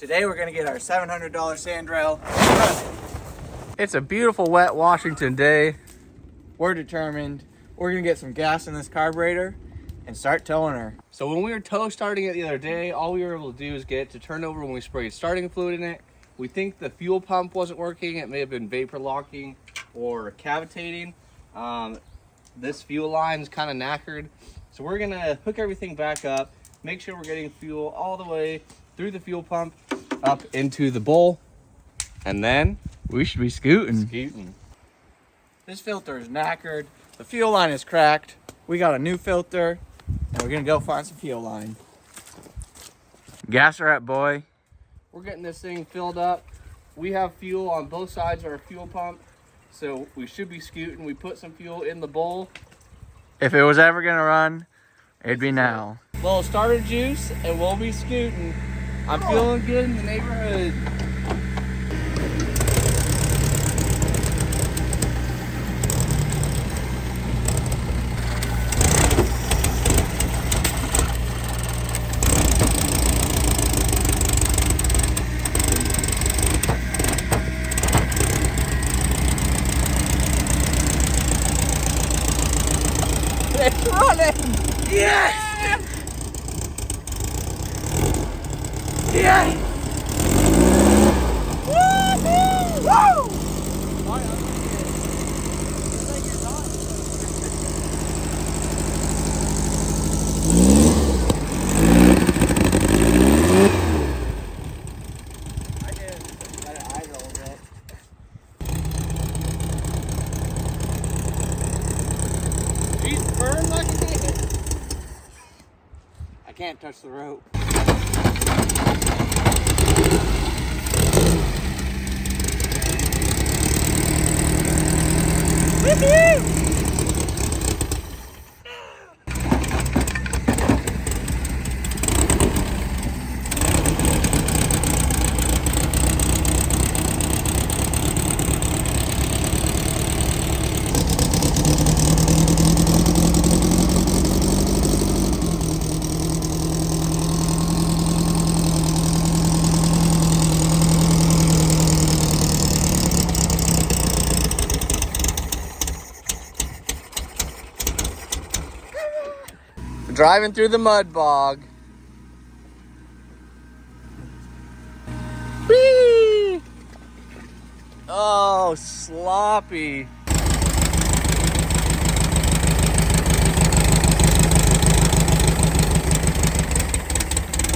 Today we're gonna get our $700 sand rail. It's a beautiful wet Washington day. We're determined. We're gonna get some gas in this carburetor and start towing her. So when we were tow starting it the other day, all we were able to do is get it to turn over when we sprayed starting fluid in it. We think the fuel pump wasn't working. It may have been vapor locking or cavitating. This fuel line's kind of knackered. So we're gonna hook everything back up, make sure we're getting fuel all the way through the fuel pump up into the bowl, and then We should be scooting. This filter is knackered. The fuel line is cracked. We got a new filter, and we're gonna go find some fuel line. Gas her up, boy. We're getting this thing filled up. We have fuel on both sides of our fuel pump, so we should be scooting. We put some fuel in the bowl. If it was ever gonna run, it'd be now. Little starter juice, and we'll be scooting. I'm feeling good in the neighborhood. It's running! Yes! Yes! Woo! She's firm like a dick. I can't touch the rope. Driving through the mud bog. Whee! Oh, sloppy.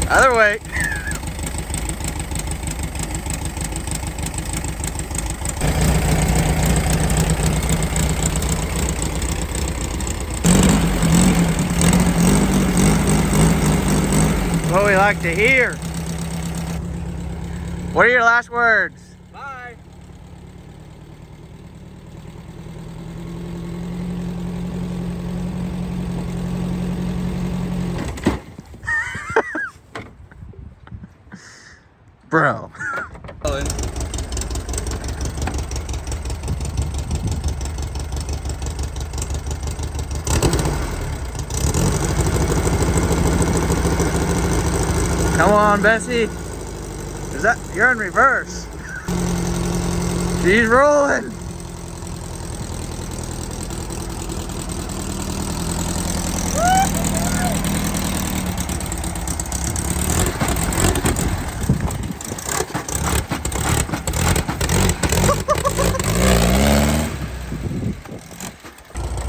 Other way. What we like to hear. What are your last words? Bye. Bro. Come on, Bessie. Is that you're in reverse? She's rolling.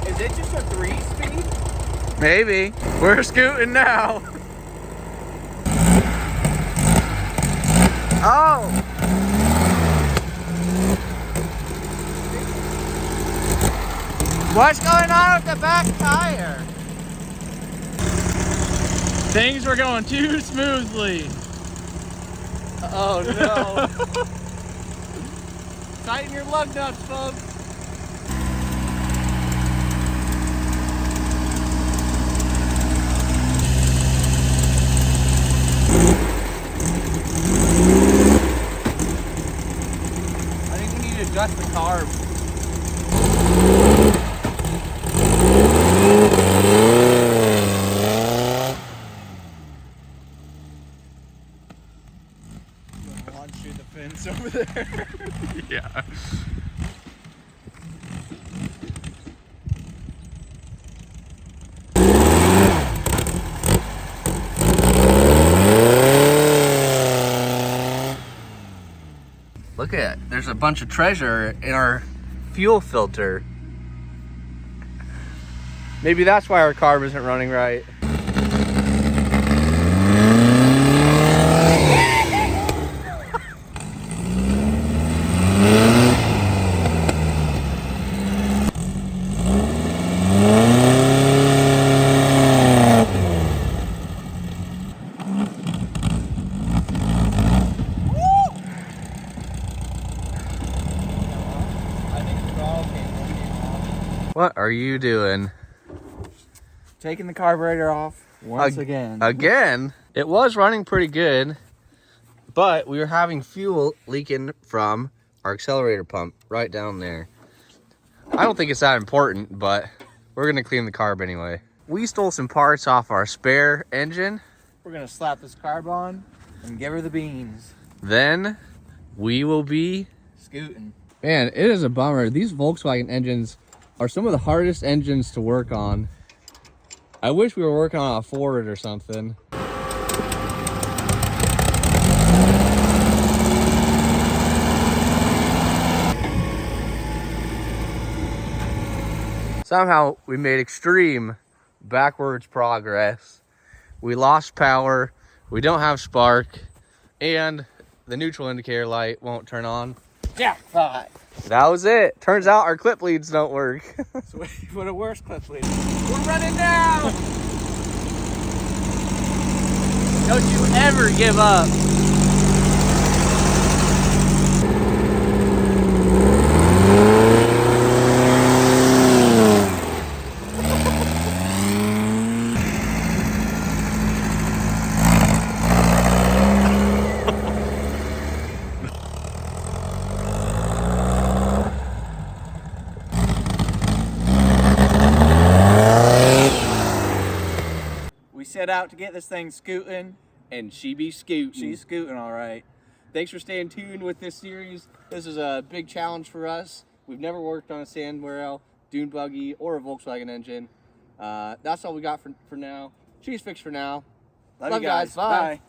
Is it just a 3-speed? Maybe. We're scooting now. Oh! What's going on with the back tire? Things were going too smoothly. Oh no. Tighten your lug nuts, folks. I think we need to adjust the carb. launch through the fence over there. Yeah. Look at it. There's a bunch of treasure in our fuel filter. Maybe that's why our carb isn't running right. What are you doing? Taking the carburetor off once again. Again? It was running pretty good, but we were having fuel leaking from our accelerator pump right down there. I don't think it's that important, but we're gonna clean the carb anyway. We stole some parts off our spare engine. We're gonna slap this carb on and give her the beans. Then we will be Scooting. Man, it is a bummer. These Volkswagen engines are some of the hardest engines to work on. I wish we were working on a Ford or something. Somehow we made extreme backwards progress. We lost power, we don't have spark, and the neutral indicator light won't turn on. Yeah, fine. That was it. Turns out our clip leads don't work. So what a worse clip lead. We're running now! Don't you ever give up. We set out to get this thing scooting. And she be scooting. She's scooting all right. Thanks for staying tuned with this series. This is a big challenge for us. We've never worked on a sand rail, dune buggy, or a Volkswagen engine. That's all we got for now. She's fixed for now. Love you guys. Bye.